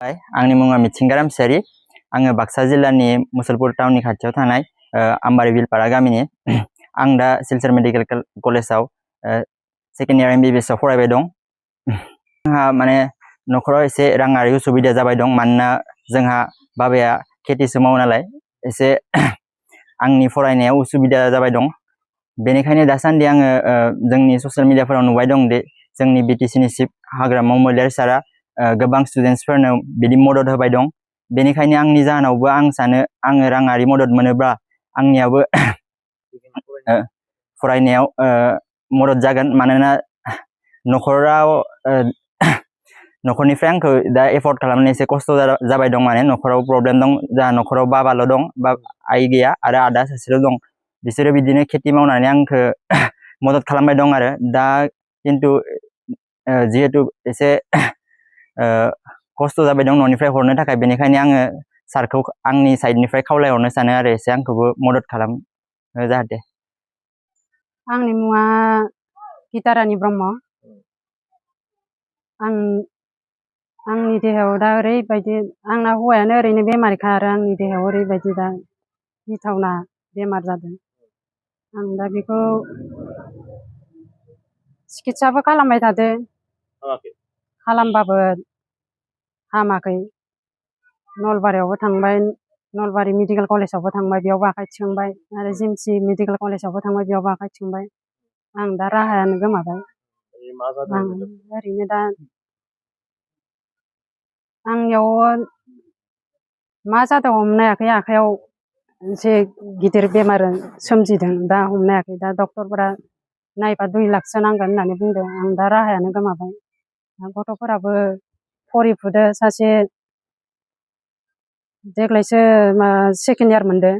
आंनि मुङा मिथिंगा रामसियारि। आङो बाक्सा जिल्लानि मुसलपुर टाउननि खाथियाव थानाय आम्बारि बिलपारा गामिनि। आं दा सिलचर मेडिकेल कलेजाव सेकेन्ड इयार MBBS आव फरायबाय दं। जोंहा माने न'खराव एसे राङारि उसुबिदा जाबाय दं, मानोना जोंहा बाबाया खेथिसो मावो नालाय एसे आंनि फरायनायाव उसुबिदा जाबाय दं। बेनिखायनो दासान्दि आङो जोंनि ससियेल मिडियाफोराव नुबाय दं दि जोंनि BTC नि चिफ हाग्रामा महिलारि सारा गोबां स्टुडेन्टसफोरनो बिदि मदद होबाय दं। बेनिखायनो आंनि जाहोनावबो आं सानो आङो राङारि मदद मोनोब्ला आंनियाबो फरायनायाव मदद जागोन, मानोना न'खराव न'खरनिफ्राय आंखौ दा एफर्ड खालामनो एसे खस्थ' जाबाय दं। माने न'खराव प्रब्लेम दं, जा न'खराव बाबाल' दं, बा आइ गैया आरो आदा सासेल' दं। बिसोरो बिदिनो खेथि मावनानै आंखौ मदद खालामबाय दं आरो दा खिन्थु जिहेतु एसे खस्थ' जाबाय दं न'निफ्राय हरनो थाखाय, बेनिखायनो आङो सारखौ आंनि साइडनिफ्राय खावलायहरनो सानो आरो एसे आंखौबो मदद खालाम जाहाथे। आंनि मुङा गितारानि ब्रह्म। आंनि देहायाव दा ओरैबायदि, आंना हौवायानो ओरैनो बेमारिखा आरो आंनि देहायाव ओरैबायदि दा गिथावना बेमार जादों। आं दा बेखौ सिकित्साबो खालामबाय थादों, खालामबाबो हामाखै। नलबारियावबो थांबाय, नलबारि मेडिकेल कलेजावबो थांबाय, बेयावबो आखाइ थिखांबाय, आरो जिमसि मेडिकेल कलेजावबो थांबाय, बेयावबो आखाइ थिखांबाय। आं दा राहायानो गोमाबाय। आं ओरैनो दा आंनियाव मा जादों हमनो हायाखै, आखाइयाव एसे गिदिर बेमार सोमजिदों, दा हमनो हायाखै। दा डक्टरफोरा नायबा 2 लाखसो नांगोन होननानै बुंदों। आं दा राहायानो गोमाबाय। गथ'फोराबो फरिफुदो, सासे देग्लायसो सेकेन्ड इयार मोनदों,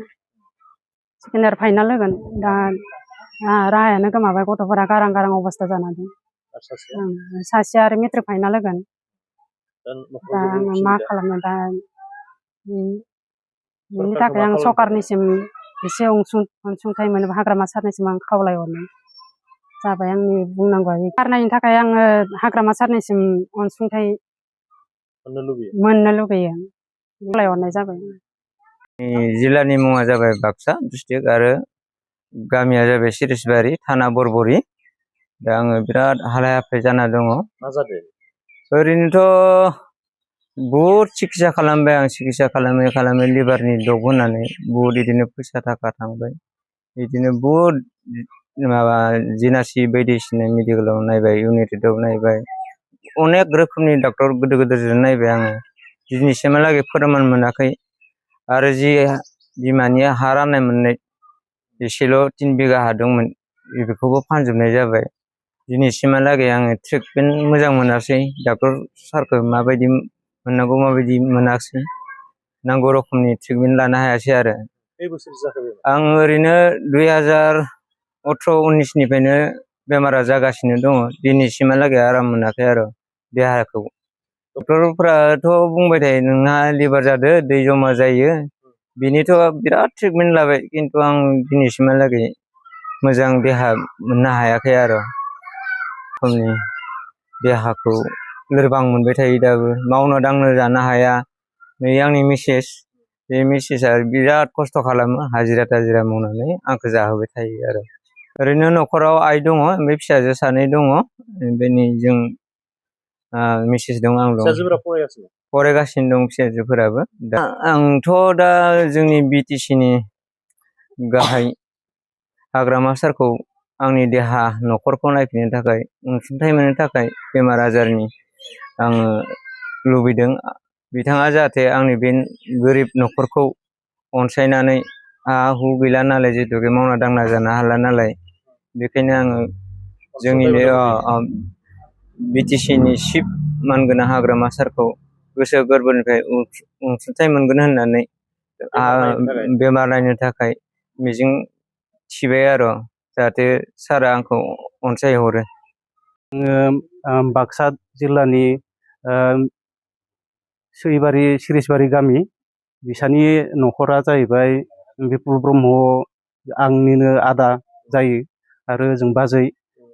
सेकेन्ड इयार फाइनाल होगोन। दा राहायानो गोमाबाय, गथ'फोरा गारां गारां अबस्था जाना दं। सासेया आरो मेट्रिक फाइनाल होगोन। दा आङो मा खालामनो, दा बेनि थाखाय आं सरकारनिसिम एसे अनसुंथाइ मोनोबा हाग्रामा सारनिसिम आं खावलायहरनाय जाबाय। आंनि बुंनांगौआ गारनायनि थाखाय आङो हाग्रामा सारनिसिम अनसुंथाइ मोननो लुगैयो, खावलायहरनाय जाबाय। जिल्लानि मुङा जाबाय बाक्सा डिस्ट्रिक्ट आरो गामिया जाबाय सिरिसबारि, थाना बरबरि। दा आङो बिराद हालाय हाफाय जाना दङ। ओरैनोथ' बहुद सिकित्सा खालामबाय आं, सिकित्सा खालामै लिभारनि डग होनानै बहुद बिदिनो फैसा थाखा थांबाय। बिदिनो बहुद माबा जिनासि बायदिसिना मेडिकेलाव नायबाय, इउनाइटेडआव नायबाय, अनेक रोखोमनि डक्टर गोदोर गोदोरजों नायबाय आङो। दिनैसिमहालागै फोरमान मोनाखै। आरो जि बिमानि हा राननाय मोननाय एसेल' 3 बिगा हा दंमोन, बेखौबो फानजोबनाय जाबाय। दिनैसिमहालागै आङो ट्रिटमेन्ट मोजां मोनासै, डक्टर सारखौ माबायदि मोननांगौ माबायदि मोनाखिसै, नांगौ रोखोमनि ट्रिटमेन्ट लानो हायासै आरो। आं ओरैनो 2018-19 निफ्रायनो बेमारा जागासिनो दङ, दिनैसिमहालागै आराम मोनाखै आरो देहाखौ। डक्टरफोराथ' बुंबाय थायो नोंहा लिभार जादो, दै जमा जायो, बिनिथ' बिराद ट्रिटमेन्ट लाबाय, खिन्थु आं दिनैसिमहालागै मोजां देहा मोननो हायाखै आरो। देहाखौ लोरबां मोनबाय थायो दाबो, मावनो दांनो जानो हाया। नै आंनि मिसेस, बे मिसेसआ बिराद खस्थ' खालामो, हाजिरा थाजिरा मावनानै आंखौ जाहोबाय थायो आरो। ओरैनो न'खराव आइ दङ, ओमफ्राय फिसाजो 2 दङ, ओमफ्राय नै जों मिसेस दं, आं दं। फरायगासिनो दं फिसाजोफोराबो। आंथ' दा जोंनि BTC नि गाहाय हाग्रामा सारखौ आंनि देहा न'खरखौ नायफिननो थाखाय अनसुंथाइ मोननो थाखाय बेमार आजारनि आङो लुबैदों। बिथाङा जाहाथे आंनि बे गोरिब न'खरखौ अनसायनानै, हा हु गैला नालाय, जिहेतु मावना दांना जानो हाला नालाय, बेखायनो आङो जोंनि BTC नि चिफ मानगोनां हाग्रामा सारखौ गोसो गोरबोनिफ्राय अनसुंथाइ मोनगोन होननानै बेमार नायनो थाखाय मिजिं थिबाय आरो, जाहाथे सारा आंखौ अनसायहरो। आङो बाक्सा जिल्लानि सिरिसबारि गामि, बिसानि न'खरा जाहैबाय बिपुल ब्रह्म, आंनिनो आदा जायो, आरो जों बाजै।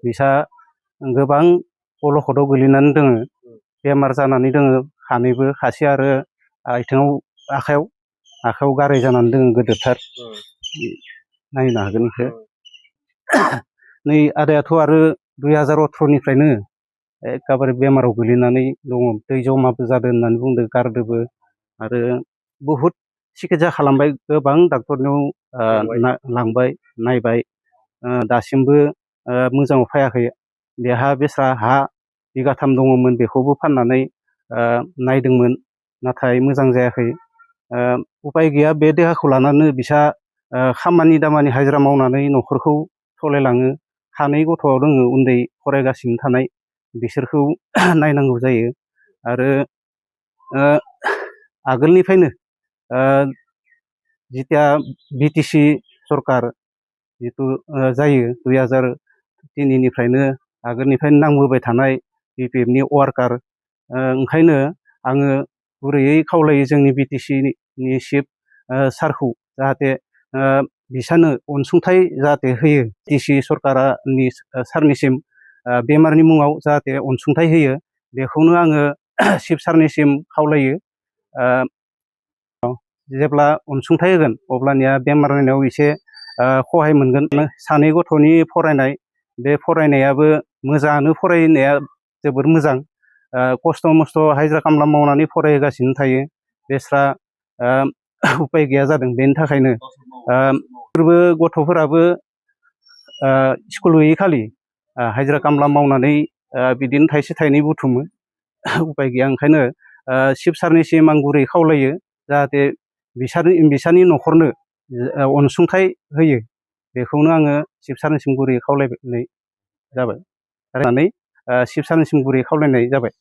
बिसा गोबां अलखदाव गोलैनानै दोङो, बेमार जानानै दोङो, खानैबो खासे आरो आथिङाव आखायाव गाराय जानानै दङ गोदोरथार नायनो हागोन बेखौ नै आदायाथ' आरो 2018निफ्रायनो एखेबारे बेमाराव गोलैनानै दङ दै जमाबो जादों होननानै बुंदों गारदोबो आरो बहुद सिकित्सा खालामबाय गोबां डाक्टरनियाव लांबाय नायबाय दासिमबो मोजाङाव फैयाखै बेहा बेस्रा हा बिगाथाम दङमोन बेखौबो फाननानै नायदोंमोन नाथाय मोजां जायाखै उपाय गैया बे देहाखौ लानानै बिसा खामानि दामानि हाजिरा मावनानै न'खरखौ सालायलाङो सानै गथ' दङ उन्दै फरायगासिनो थानाय बिसोरखौ नायनांगौ जायो आरो आगोलनिफ्रायनो जिथिया बिटिसि सरकार जिथु जायो 2003निफ्रायनो आगोलनिफ्रायनो नांबोबाय थानाय बिपिएफनि वार्कार ओंखायनो आङो गुरैयै खावलायो जोंनि बिटिसिनि चिफ सारखौ जाहाथे बिसानो अनसुंथाइ जाहाथे होयो बिटिसि सरकारनि सारनिसिम बेमारनि मुङाव जाहाथे अनसुंथाइ होयो बेखौनो आङो चिफ सारनिसिम खावलायो जेब्ला अनसुंथाइ होगोन अब्लानिया बेमार नायनायाव एसे सहाय मोनगोन सानै गथ'नि फरायनाय बे फरायनायाबो मोजाङानो फरायनाया जोबोर मोजां खस्थ' मस्थ' हाजिरा खामला मावनानै फरायगासिनो थायो बेस्रा उपाय गैया जादों बेनि थाखायनो गथ'फोराबो स्कुल गैयै खालि हाजिरा खामला मावनानै बिदिनो थाइसे थाइनै बुथुमो उपाय गैया ओंखायनो चिफ सारनिसिम आं गुरै खावलायो जाहाथे बिसानि न'खरनो अनसुंथाइ होयो बेखौनो आङो चिफ सारनिसिम गुरै खावलायनाय जाबाय चिफ सारनिसिम गुरै खावलायनाय जाबाय